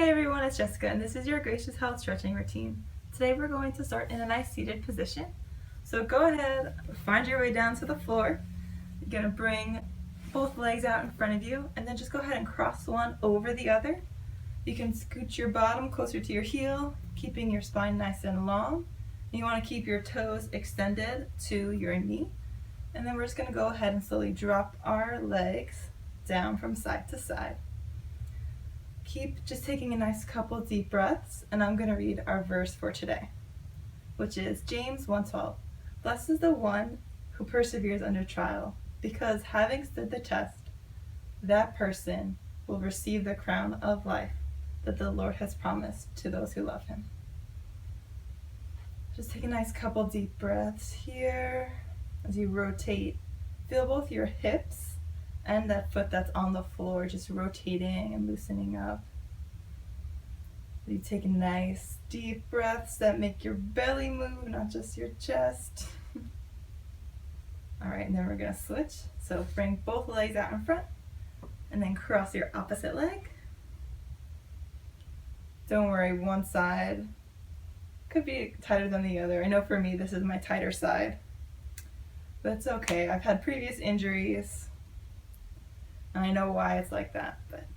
Hey everyone, it's Jessica and this is your Gracious Health stretching routine. Today we're going to start in a nice seated position. So go ahead, find your way down to the floor. You're going to bring both legs out in front of you and then just go ahead and cross one over the other. You can scoot your bottom closer to your heel, keeping your spine nice and long. You want to keep your toes extended to your knee. And then we're just going to go ahead and slowly drop our legs down from side to side. Keep just taking a nice couple deep breaths, and I'm going to read our verse for today, which is James 1:12. Blessed is the one who perseveres under trial, because having stood the test, that person will receive the crown of life that the Lord has promised to those who love him. Just take a nice couple deep breaths here as you rotate. Feel both your hips and that foot that's on the floor just rotating and loosening up. You take nice deep breaths that make your belly move, not just your chest. All right, and then we're gonna switch. So bring both legs out in front and then cross your opposite leg. Don't worry, one side could be tighter than the other. I know for me this is my tighter side, but it's okay. I've had previous injuries and I know why it's like that, but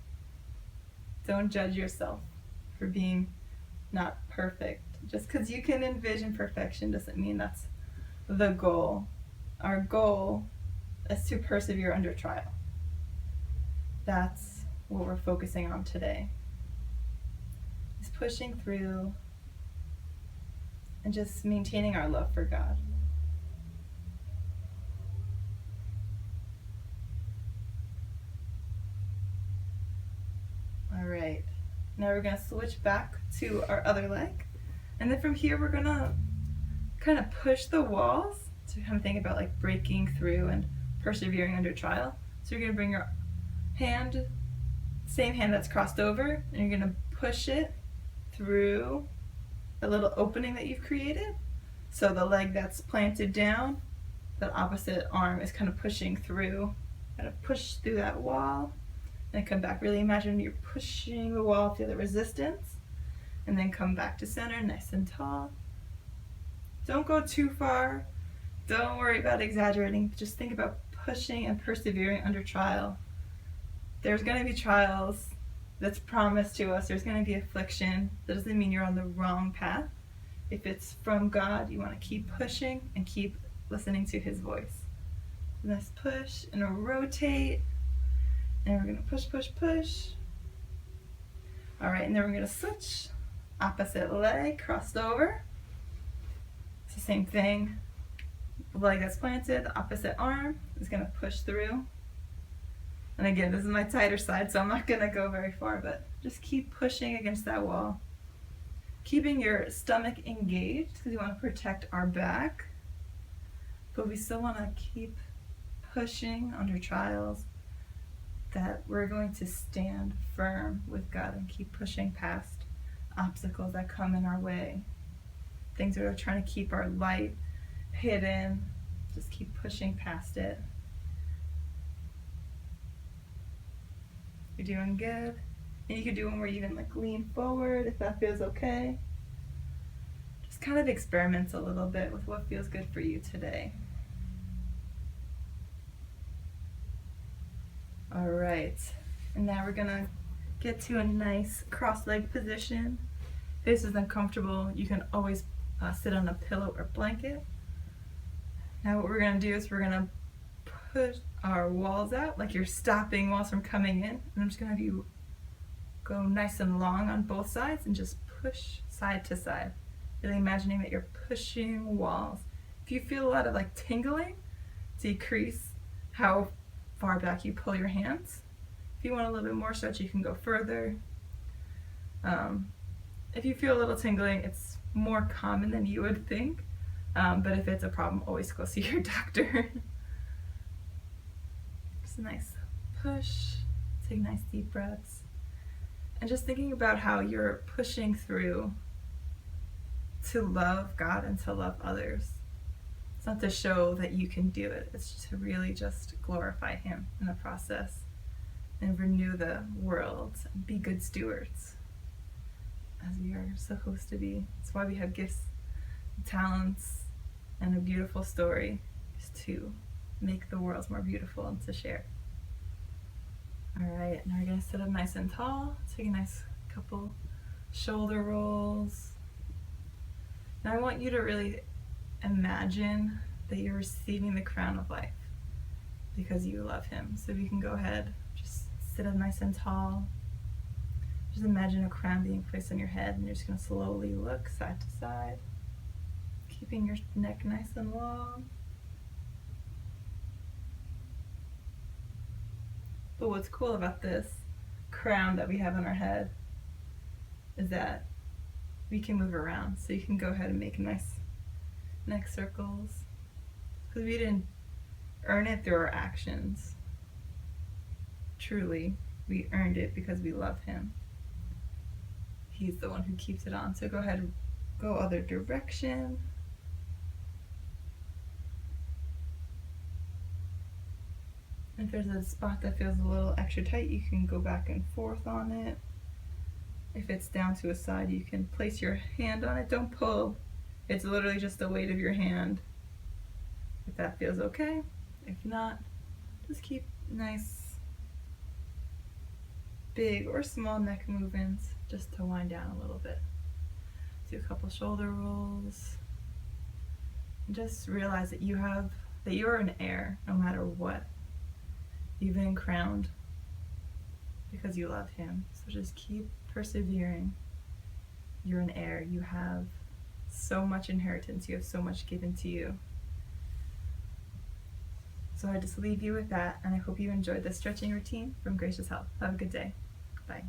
don't judge yourself for being not perfect. Just because you can envision perfection doesn't mean that's the goal. Our goal is to persevere under trial. That's what we're focusing on today. Is pushing through and just maintaining our love for God. All right, now we're gonna switch back to our other leg. And then from here, we're gonna kind of push the walls to kind of think about like breaking through and persevering under trial. So you're gonna bring your hand, same hand that's crossed over, and you're gonna push it through the little opening that you've created. So the leg that's planted down, that opposite arm is kind of pushing through. Kind of push through that wall. And come back. Really imagine you're pushing the wall, feel the resistance, and then come back to center, nice and tall. Don't go too far. Don't worry about exaggerating. Just think about pushing and persevering under trial. There's going to be trials that's promised to us. There's going to be affliction. That doesn't mean you're on the wrong path. If it's from God, you want to keep pushing and keep listening to his voice. Let's push and rotate. And we're going to push, push, push. All right, and then we're going to switch. Opposite leg crossed over. It's the same thing. The leg that's planted, the opposite arm is going to push through. And again, this is my tighter side, so I'm not going to go very far, but just keep pushing against that wall. Keeping your stomach engaged because we want to protect our back. But we still want to keep pushing under trials, that we're going to stand firm with God and keep pushing past obstacles that come in our way. Things that are trying to keep our light hidden, just keep pushing past it. You're doing good. And you can do one where you even like lean forward if that feels okay. Just kind of experiment a little bit with what feels good for you today. All right, and now we're gonna get to a nice cross-legged position. If this is uncomfortable, you can always sit on a pillow or blanket. Now what we're gonna do is we're gonna push our walls out, like you're stopping walls from coming in. And I'm just gonna have you go nice and long on both sides and just push side to side. Really imagining that you're pushing walls. If you feel a lot of like tingling, decrease how far back you pull your hands. If you want a little bit more stretch, you can go further. If you feel a little tingling, it's more common than you would think, but if it's a problem, always go see your doctor. Just a nice push, take nice deep breaths, and just thinking about how you're pushing through to love God and to love others. It's not to show that you can do it. It's to really just glorify him in the process and renew the world and be good stewards. as we are supposed to be. That's why we have gifts, talents, and a beautiful story, is to make the world more beautiful and to share. All right, now we're gonna sit up nice and tall. Take a nice couple shoulder rolls. Now I want you to really imagine that you're receiving the crown of life because you love him. So if you can go ahead, just sit up nice and tall. Just imagine a crown being placed on your head, and you're just gonna slowly look side to side, keeping your neck nice and long. But what's cool about this crown that we have on our head is that we can move around. So you can go ahead and make nice neck circles. Because we didn't earn it through our actions. Truly, we earned it because we love him. He's the one who keeps it on. So go ahead and go other direction. If there's a spot that feels a little extra tight, you can go back and forth on it. If it's down to a side, you can place your hand on it. Don't pull. It's literally just the weight of your hand. If that feels okay. If not, just keep nice big or small neck movements just to wind down a little bit. Do a couple shoulder rolls. And just realize that you're an heir no matter what. You've been crowned because you love him. So just keep persevering. You're an heir. You have so much inheritance. You have so much given to you. So I just leave you with that, and I hope you enjoyed this stretching routine from Gracious Health. Have a good day. Bye.